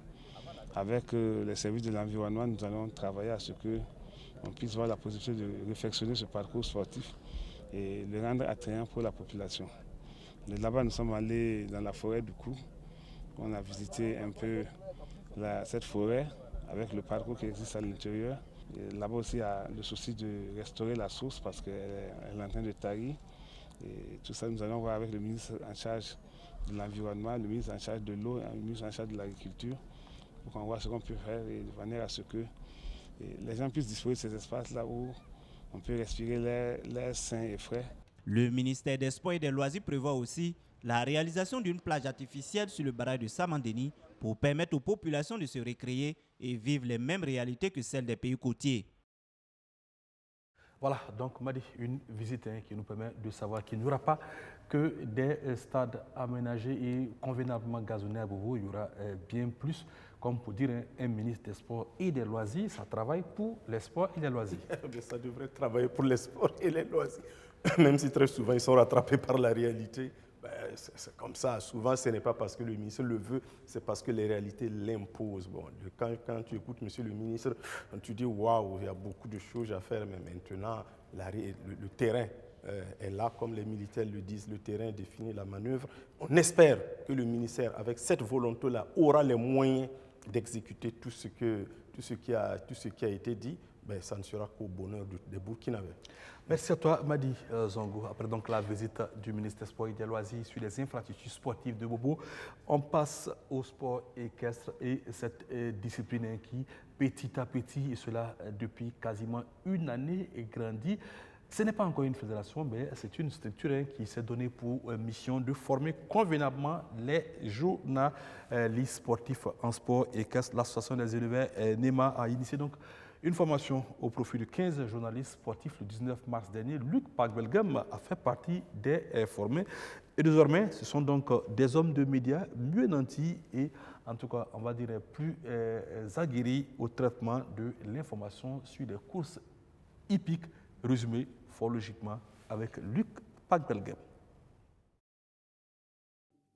Avec les services de l'environnement, nous allons travailler à ce qu'on puisse voir la possibilité de réfectionner ce parcours sportif et le rendre attrayant pour la population. Là-bas, nous sommes allés dans la forêt du Cou. On a visité un peu cette forêt avec le parcours qui existe à l'intérieur. Là-bas aussi, il y a le souci de restaurer la source parce qu'elle est en train de tarir. Et tout ça, nous allons voir avec le ministre en charge de l'environnement, le ministre en charge de l'eau, le ministre en charge de l'agriculture, pour qu'on voit ce qu'on peut faire et de manière à ce que les gens puissent disposer de ces espaces-là où on peut respirer l'air sain et frais. Le ministère des Sports et des Loisirs prévoit aussi la réalisation d'une plage artificielle sur le barrage de Samandeni pour permettre aux populations de se récréer et vivre les mêmes réalités que celles des pays côtiers. Voilà, donc Madi, une visite qui nous permet de savoir qu'il n'y aura pas que des stades aménagés et convenablement gazonnés à Bobo, il y aura bien plus, comme pour dire un ministre des Sports et des Loisirs, ça travaille pour les sports et les loisirs. Ça devrait travailler pour les sports et les loisirs, même si très souvent ils sont rattrapés par la réalité. C'est comme ça. Souvent, ce n'est pas parce que le ministre le veut, c'est parce que les réalités l'imposent. Bon, quand tu écoutes monsieur le ministre, tu dis waouh, il y a beaucoup de choses à faire, mais maintenant, le terrain est là, comme les militaires le disent, le terrain définit la manœuvre. On espère que le ministère, avec cette volonté-là, aura les moyens d'exécuter tout ce qui a été dit. Ça ne sera qu'au bonheur des Burkinabés. Merci à toi, Madi Zongo. Après donc la visite du ministre des Sports et des Loisirs sur les infrastructures sportives de Bobo, on passe au sport équestre et cette discipline qui, petit à petit, et cela depuis quasiment une année, grandit. Ce n'est pas encore une fédération, mais c'est une structure qui s'est donnée pour mission de former convenablement les journalistes sportifs en sport équestre. L'association des éleveurs NEMA a initié donc une formation au profit de 15 journalistes sportifs le 19 mars dernier. Luc Pagbelgam a fait partie des formés. Et désormais, ce sont donc des hommes de médias mieux nantis et, en tout cas, on va dire plus aguerris au traitement de l'information sur les courses hippiques, résumées fort logiquement avec Luc Pagbelgam.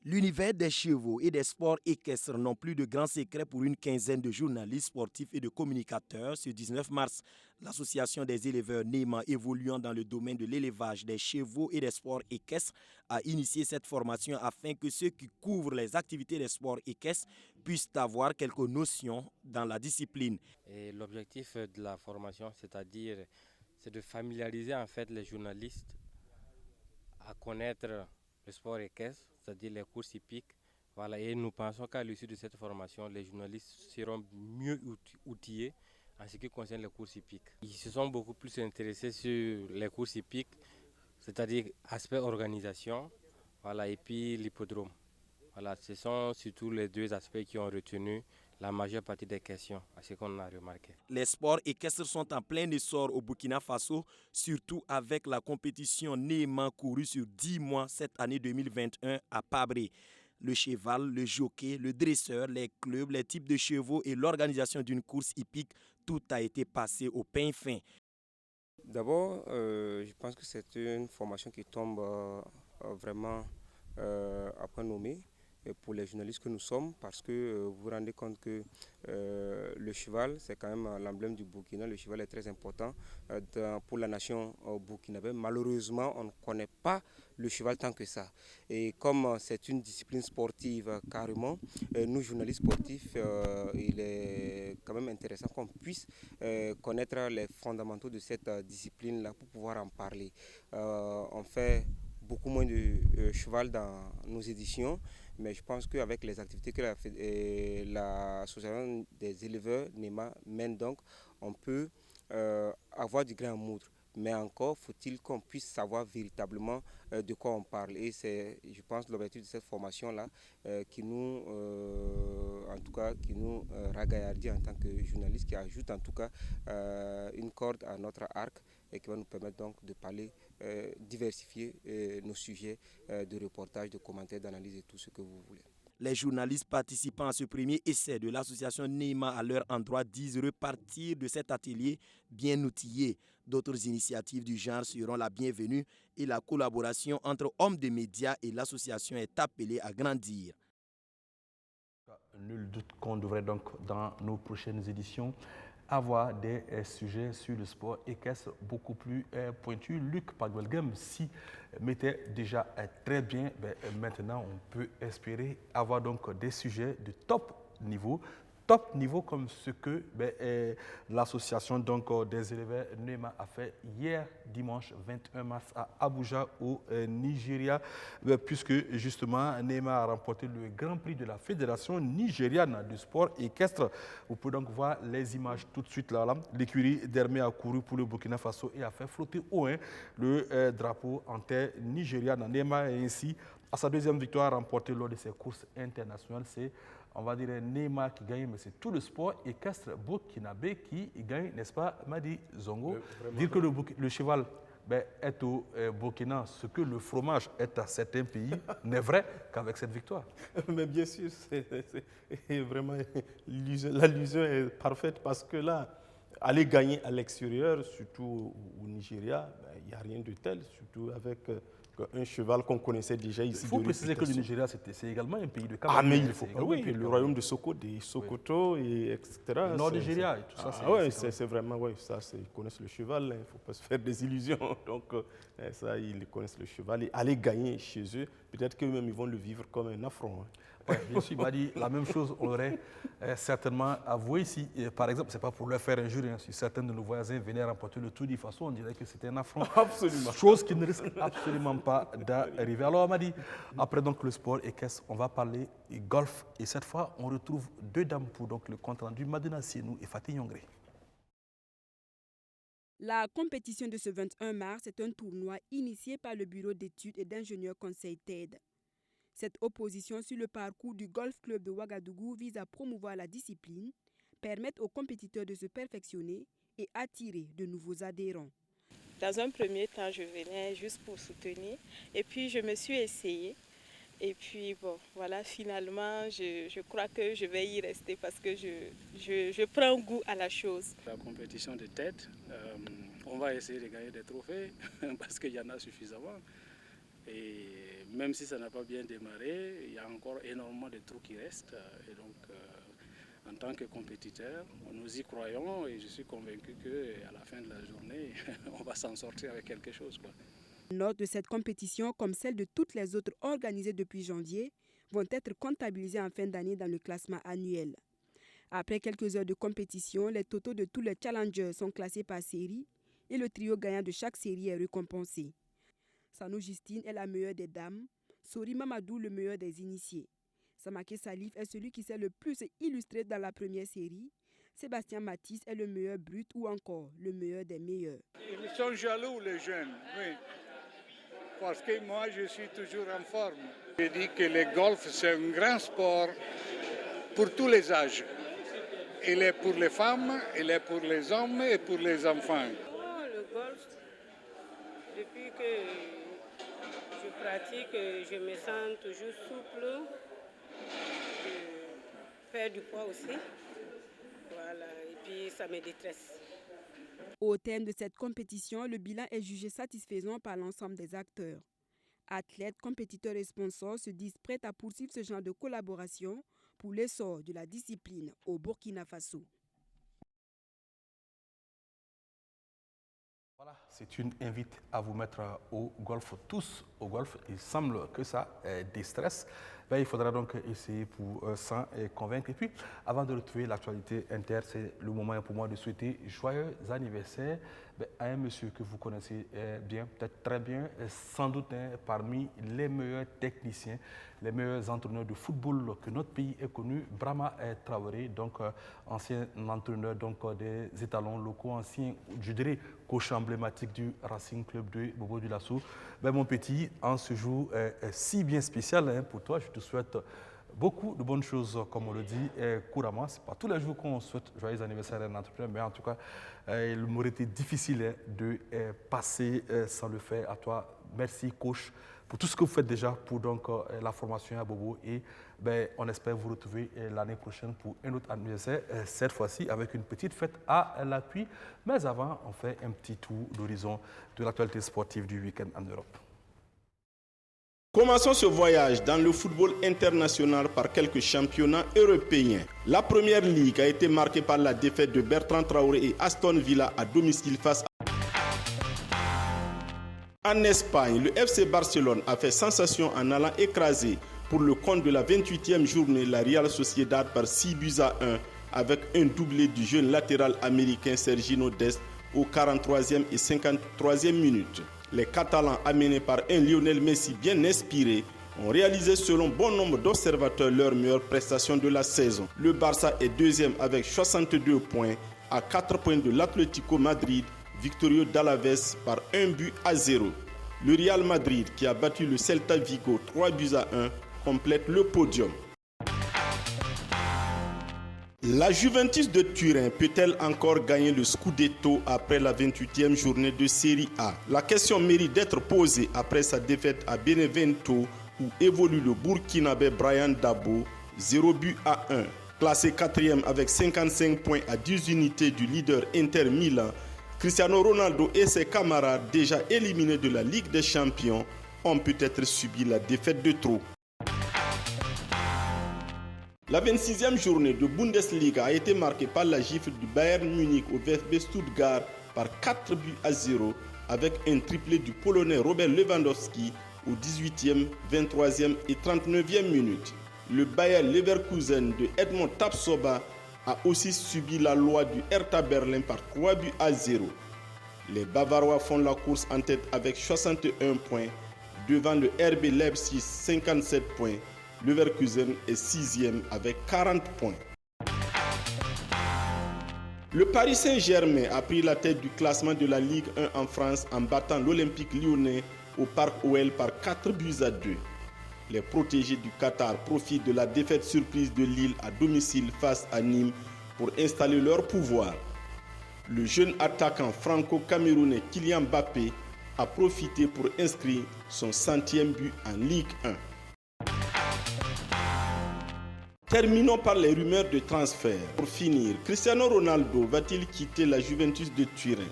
L'univers des chevaux et des sports équestres n'ont plus de grands secrets pour une quinzaine de journalistes sportifs et de communicateurs. Ce 19 mars, l'association des éleveurs NEMA évoluant dans le domaine de l'élevage des chevaux et des sports équestres a initié cette formation afin que ceux qui couvrent les activités des sports équestres puissent avoir quelques notions dans la discipline. Et l'objectif de la formation, c'est de familiariser en fait les journalistes à connaître le sport équestre, c'est-à-dire les courses hippiques. Voilà, et nous pensons qu'à l'issue de cette formation, les journalistes seront mieux outillés en ce qui concerne les courses hippiques. Ils se sont beaucoup plus intéressés sur les courses hippiques, c'est-à-dire aspect organisation, voilà, et puis l'hippodrome. Voilà, ce sont surtout les deux aspects qui ont retenu la majeure partie des questions, à ce qu'on a remarqué. Les sports équestres sont en plein essor au Burkina Faso, surtout avec la compétition NEMA courue sur 10 mois cette année 2021 à Pabré. Le cheval, le jockey, le dresseur, les clubs, les types de chevaux et l'organisation d'une course hippique, tout a été passé au pain fin. D'abord, je pense que c'est une formation qui tombe vraiment à point nommé pour les journalistes que nous sommes, parce que vous vous rendez compte que le cheval, c'est quand même l'emblème du Burkina. Le cheval est très important pour la nation burkinabé. Malheureusement, on ne connaît pas le cheval tant que ça. Et comme c'est une discipline sportive carrément, nous journalistes sportifs, il est quand même intéressant qu'on puisse connaître les fondamentaux de cette discipline-là pour pouvoir en parler. On fait beaucoup moins de cheval dans nos éditions, mais je pense qu'avec les activités que l'association des éleveurs NEMA mène, donc, on peut avoir du grain à moudre. Mais encore faut-il qu'on puisse savoir véritablement de quoi on parle. Et c'est, je pense, l'objectif de cette formation-là qui nous, en tout cas, qui nous ragaillardit en tant que journaliste, qui ajoute en tout cas une corde à notre arc et qui va nous permettre donc de parler, diversifier nos sujets de reportage, de commentaires, d'analyse et tout ce que vous voulez. Les journalistes participant à ce premier essai de l'association NEMA à leur endroit disent repartir de cet atelier bien outillés. D'autres initiatives du genre seront la bienvenue et la collaboration entre hommes de médias et l'association est appelée à grandir. Nul doute qu'on devrait donc dans nos prochaines éditions avoir des sujets sur le sport équestre beaucoup plus pointus. Luc Paguelgem s'y mettait déjà très bien. Maintenant, on peut espérer avoir donc des sujets de top niveau comme ce que l'association des éleveurs NEMA a fait hier dimanche 21 mars à Abuja au Nigeria, puisque justement NEMA a remporté le Grand Prix de la Fédération nigériane du sport équestre. Vous pouvez donc voir les images tout de suite là. L'écurie d'Hermé a couru pour le Burkina Faso et a fait flotter haut le drapeau en terre nigériane. NEMA est ainsi à sa deuxième victoire remportée lors de ses courses internationales. C'est, on va dire, NEMA qui gagne, mais c'est tout le sport équestre burkinabé qui gagne, n'est-ce pas, Madi Zongo? Dire que le cheval est au Burkina, ce que le fromage est à certains pays, n'est vrai qu'avec cette victoire. Mais bien sûr, c'est vraiment l'allusion est parfaite parce que là, aller gagner à l'extérieur, surtout au Nigeria, il n'y a rien de tel, surtout avec un cheval qu'on connaissait déjà ici. Il faut préciser que le Nigeria, c'est également un pays de campagne. Ah, mais il faut pas. Oui, le royaume de Sokoto, et etc. Le nord Nigeria et tout ça. Oui, c'est vraiment, oui, ça, ils connaissent le cheval, il ne faut pas se faire des illusions. Donc, ça, ils connaissent le cheval. Et aller gagner chez eux, peut-être qu'eux-mêmes, ils vont le vivre comme un affront. Oui, bien sûr, il m'a dit la même chose, on aurait certainement avoué si, par exemple, ce n'est pas pour leur faire injure, si certains de nos voisins venaient remporter le Tour du Faso, on dirait que c'était un affront. Absolument. Chose qui ne risque absolument pas d'arriver. Alors, on m'a dit, après donc le sport équestre, on va parler golf. Et cette fois, on retrouve deux dames pour donc, le compte rendu, Madina Sienou et Fatih Nyongre. La compétition de ce 21 mars est un tournoi initié par le Bureau d'études et d'ingénieurs Conseil TED. Cette opposition sur le parcours du Golf Club de Ouagadougou vise à promouvoir la discipline, permettre aux compétiteurs de se perfectionner et attirer de nouveaux adhérents. Dans un premier temps, je venais juste pour soutenir et puis je me suis essayée. Et puis bon, voilà, finalement, je crois que je vais y rester parce que je prends goût à la chose. La compétition de tête, on va essayer de gagner des trophées parce qu'il y en a suffisamment. Et même si ça n'a pas bien démarré, il y a encore énormément de trous qui restent. Et donc, en tant que compétiteur, nous y croyons et je suis convaincu qu'à la fin de la journée, on va s'en sortir avec quelque chose, quoi. Les notes de cette compétition, comme celles de toutes les autres organisées depuis janvier, vont être comptabilisées en fin d'année dans le classement annuel. Après quelques heures de compétition, les totaux de tous les challengers sont classés par série et le trio gagnant de chaque série est récompensé. Sanou Justine est la meilleure des dames, Sori Mamadou le meilleur des initiés. Samaké Salif est celui qui s'est le plus illustré dans la première série. Sébastien Matisse est le meilleur brut ou encore le meilleur des meilleurs. Ils sont jaloux les jeunes, oui. Parce que moi je suis toujours en forme. Je dis que le golf c'est un grand sport pour tous les âges. Il est pour les femmes, il est pour les hommes et pour les enfants. Oh, le golf, depuis que je pratique, je me sens toujours souple. Je fais du poids aussi. Voilà, et puis ça me détresse. Au terme de cette compétition, le bilan est jugé satisfaisant par l'ensemble des acteurs. Athlètes, compétiteurs et sponsors se disent prêts à poursuivre ce genre de collaboration pour l'essor de la discipline au Burkina Faso. Voilà, c'est une invite à vous mettre au golf, tous au golf. Il semble que ça déstresse. Ben, il faudra donc essayer pour s'en convaincre. Et puis, avant de retrouver l'actualité inter, c'est le moment pour moi de souhaiter joyeux anniversaire à un monsieur que vous connaissez bien, peut-être très bien, sans doute parmi les meilleurs techniciens, les meilleurs entraîneurs de football que notre pays ait connu, Brahma Traoré, donc ancien entraîneur donc, des étalons locaux, ancien, je dirais, coach emblématique du Racing Club de Bobo Dioulasso. Ben, mon petit, en ce jour si bien spécial pour toi, je te souhaite beaucoup de bonnes choses, comme on le dit couramment. Ce n'est pas tous les jours qu'on souhaite joyeux anniversaire à un entrepreneur, mais en tout cas, il m'aurait été difficile de passer sans le faire. À toi, merci coach pour tout ce que vous faites déjà pour donc, la formation à Bobo. Et ben, on espère vous retrouver l'année prochaine pour un autre anniversaire, cette fois-ci avec une petite fête à l'appui. Mais avant, on fait un petit tour d'horizon de l'actualité sportive du week-end en Europe. Commençons ce voyage dans le football international par quelques championnats européens. La première ligue a été marquée par la défaite de Bertrand Traoré et Aston Villa à domicile face à... En Espagne, le FC Barcelone a fait sensation en allant écraser pour le compte de la 28e journée la Real Sociedad par 6-1 avec un doublé du jeune latéral américain Sergino Dest aux 43e et 53e minutes. Les Catalans, amenés par un Lionel Messi bien inspiré, ont réalisé selon bon nombre d'observateurs leur meilleure prestation de la saison. Le Barça est deuxième avec 62 points, à 4 points de l'Atlético Madrid, victorieux d'Alaves par 1-0. Le Real Madrid, qui a battu le Celta Vigo 3-1, complète le podium. La Juventus de Turin peut-elle encore gagner le Scudetto après la 28e journée de Serie A? La question mérite d'être posée après sa défaite à Benevento où évolue le Burkinabé Brian Dabo, 0-1. Classé 4e avec 55 points à 10 unités du leader Inter Milan, Cristiano Ronaldo et ses camarades déjà éliminés de la Ligue des Champions ont peut-être subi la défaite de trop. La 26e journée de Bundesliga a été marquée par la gifle du Bayern Munich au VfB Stuttgart par 4-0 avec un triplé du Polonais Robert Lewandowski aux 18e, 23e et 39e minutes. Le Bayer Leverkusen de Edmond Tapsoba a aussi subi la loi du Hertha Berlin par 3-0. Les Bavarois font la course en tête avec 61 points, devant le RB Leipzig 57 points. Leverkusen est 6e avec 40 points. Le Paris Saint-Germain a pris la tête du classement de la Ligue 1 en France en battant l'Olympique lyonnais au Parc OL par 4-2. Les protégés du Qatar profitent de la défaite surprise de Lille à domicile face à Nîmes pour installer leur pouvoir. Le jeune attaquant franco-camerounais Kylian Mbappé a profité pour inscrire son 100e but en Ligue 1. Terminons par les rumeurs de transfert. Pour finir, Cristiano Ronaldo va-t-il quitter la Juventus de Turin?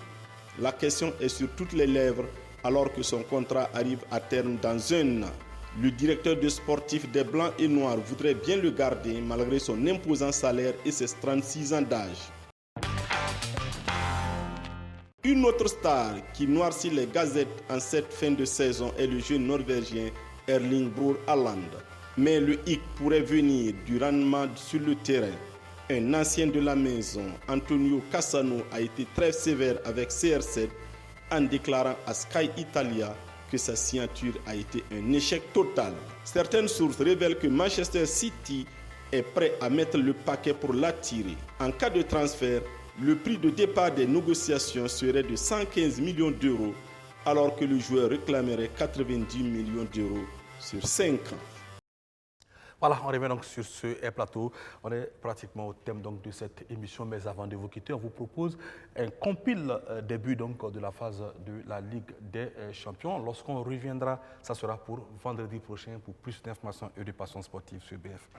La question est sur toutes les lèvres alors que son contrat arrive à terme dans un an. Le directeur de sportif des Blancs et Noirs voudrait bien le garder malgré son imposant salaire et ses 36 ans d'âge. Une autre star qui noircit les gazettes en cette fin de saison est le jeune norvégien Erling Braut Haaland. Mais le hic pourrait venir du rendement sur le terrain. Un ancien de la maison, Antonio Cassano, a été très sévère avec CR7 en déclarant à Sky Italia que sa signature a été un échec total. Certaines sources révèlent que Manchester City est prêt à mettre le paquet pour l'attirer. En cas de transfert, le prix de départ des négociations serait de 115 millions d'euros, alors que le joueur réclamerait 90 millions d'euros sur 5 ans. Voilà, on revient donc sur ce plateau. On est pratiquement au thème donc de cette émission, mais avant de vous quitter, on vous propose un compile des buts donc de la phase de la Ligue des Champions. Lorsqu'on reviendra, ça sera pour vendredi prochain pour plus d'informations et de passions sportives sur BF1.